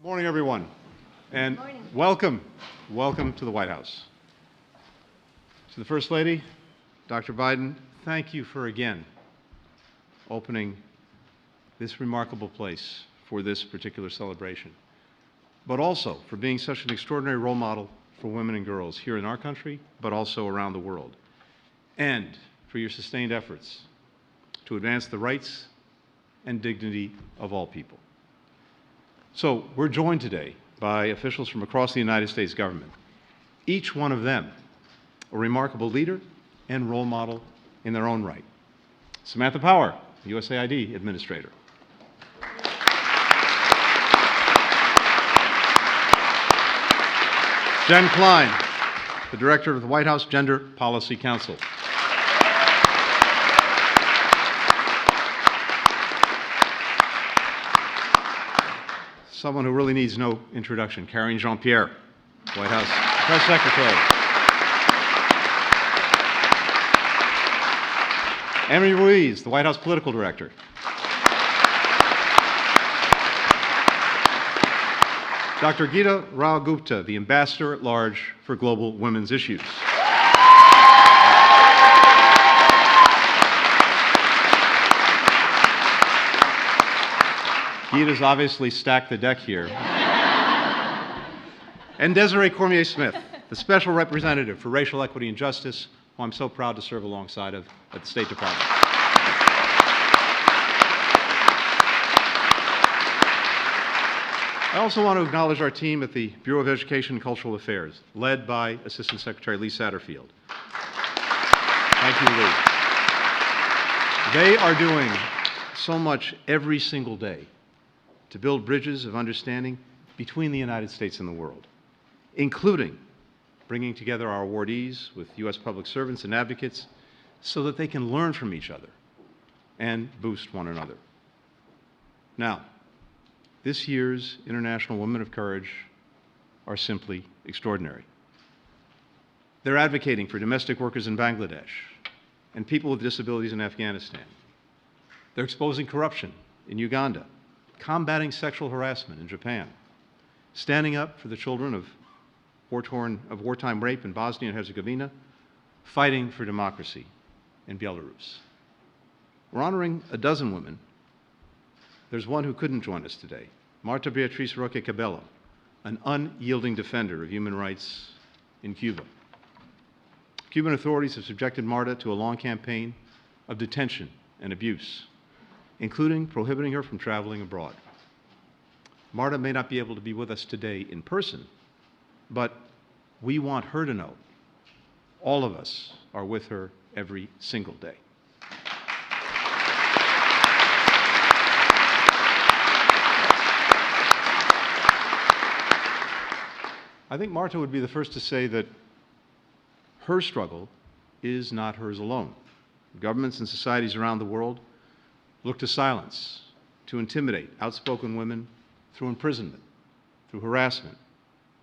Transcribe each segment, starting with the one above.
Morning, everyone, and welcome to the White House. To the First Lady, Dr. Biden, thank you for again opening this remarkable place for this particular celebration, but also for being such an extraordinary role model for women and girls here in our country, but also around the world, and for your sustained efforts to advance the rights and dignity of all people. So we're joined today by officials from across the United States government, each one of them a remarkable leader and role model in their own right. Samantha Power, USAID Administrator. Jen Klein, the Director of the White House Gender Policy Council. Someone who really needs no introduction, Karine Jean-Pierre, White House Press Secretary. Emery Ruiz, the White House Political Director. Dr. Geeta Rao Gupta, the Ambassador at Large for Global Women's Issues. Geeta's obviously stacked the deck here. And Desiree Cormier-Smith, the Special Representative for Racial Equity and Justice, who I'm so proud to serve alongside of at the State Department. I also want to acknowledge our team at the Bureau of Education and Cultural Affairs, led by Assistant Secretary Lee Satterfield. Thank you, Lee. They are doing so much every single day to build bridges of understanding between the United States and the world, including bringing together our awardees with U.S. public servants and advocates so that they can learn from each other and boost one another. Now, this year's International Women of Courage are simply extraordinary. They're advocating for domestic workers in Bangladesh and people with disabilities in Afghanistan. They're exposing corruption in Uganda, combating sexual harassment in Japan, standing up for the children of wartime rape in Bosnia and Herzegovina, fighting for democracy in Belarus. We're honoring a dozen women. There's one who couldn't join us today, Marta Beatriz Roque Cabello, an unyielding defender of human rights in Cuba. Cuban authorities have subjected Marta to a long campaign of detention and abuse, including prohibiting her from traveling abroad. Marta may not be able to be with us today in person, but we want her to know all of us are with her every single day. I think Marta would be the first to say that her struggle is not hers alone. Governments and societies around the world look to silence, to intimidate outspoken women through imprisonment, through harassment,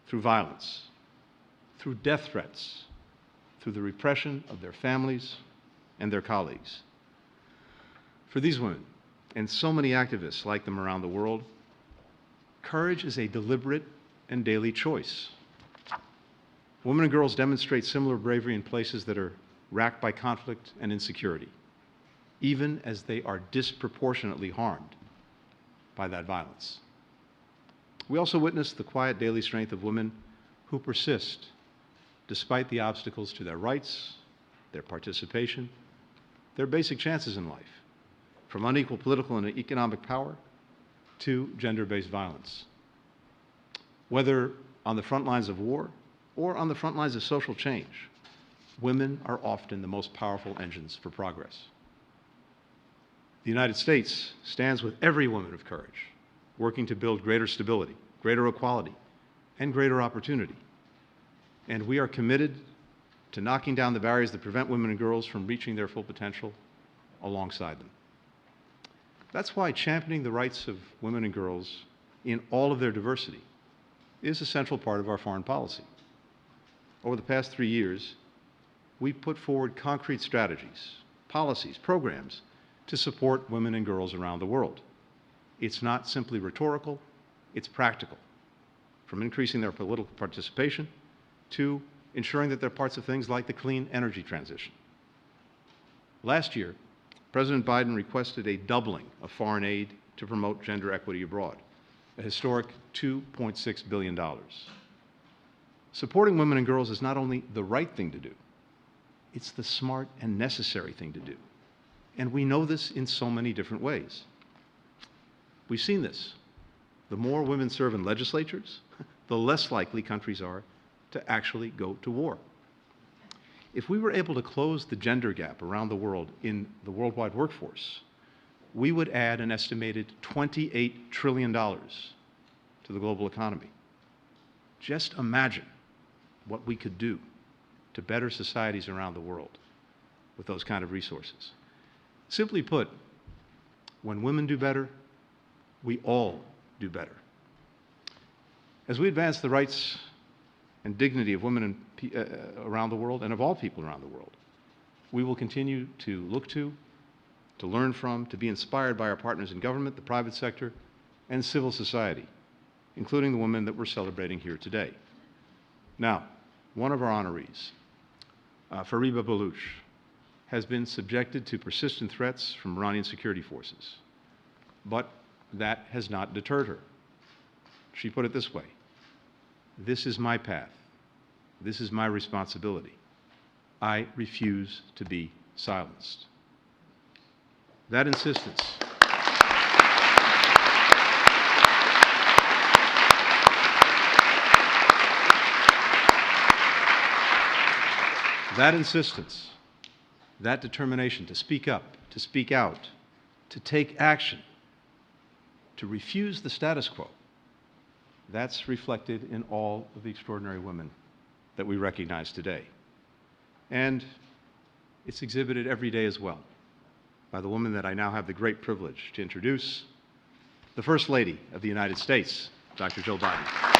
through violence, through death threats, through the repression of their families and their colleagues. For these women, and so many activists like them around the world, courage is a deliberate and daily choice. Women and girls demonstrate similar bravery in places that are racked by conflict and insecurity, even as they are disproportionately harmed by that violence. We also witness the quiet daily strength of women who persist despite the obstacles to their rights, their participation, their basic chances in life, from unequal political and economic power to gender-based violence. Whether on the front lines of war or on the front lines of social change, women are often the most powerful engines for progress. The United States stands with every woman of courage, working to build greater stability, greater equality, and greater opportunity. And we are committed to knocking down the barriers that prevent women and girls from reaching their full potential alongside them. That's why championing the rights of women and girls in all of their diversity is a central part of our foreign policy. Over the past 3 years, we've put forward concrete strategies, policies, programs to support women and girls around the world. It's not simply rhetorical, it's practical. from increasing their political participation to ensuring that they're parts of things like the clean energy transition. Last year, President Biden requested a doubling of foreign aid to promote gender equity abroad, a historic $2.6 billion. Supporting women and girls is not only the right thing to do, it's the smart and necessary thing to do. And we know this in so many different ways. We've seen this. The more women serve in legislatures, the less likely countries are to actually go to war. If we were able to close the gender gap around the world in the worldwide workforce, we would add an estimated $28 trillion to the global economy. Just imagine what we could do to better societies around the world with those kind of resources. Simply put, when women do better, we all do better. As we advance the rights and dignity of women around the world and of all people around the world, we will continue to look to learn from, to be inspired by our partners in government, the private sector, and civil society, including the women that we're celebrating here today. Now, one of our honorees, Fariba Baloch, has been subjected to persistent threats from Iranian security forces, but that has not deterred her. She put it this way: "This is my path. This is my responsibility. I refuse to be silenced." That insistence that determination to speak up, to speak out, to take action, to refuse the status quo, that's reflected in all of the extraordinary women that we recognize today. And it's exhibited every day as well by the woman that I now have the great privilege to introduce, the First Lady of the United States, Dr. Jill Biden.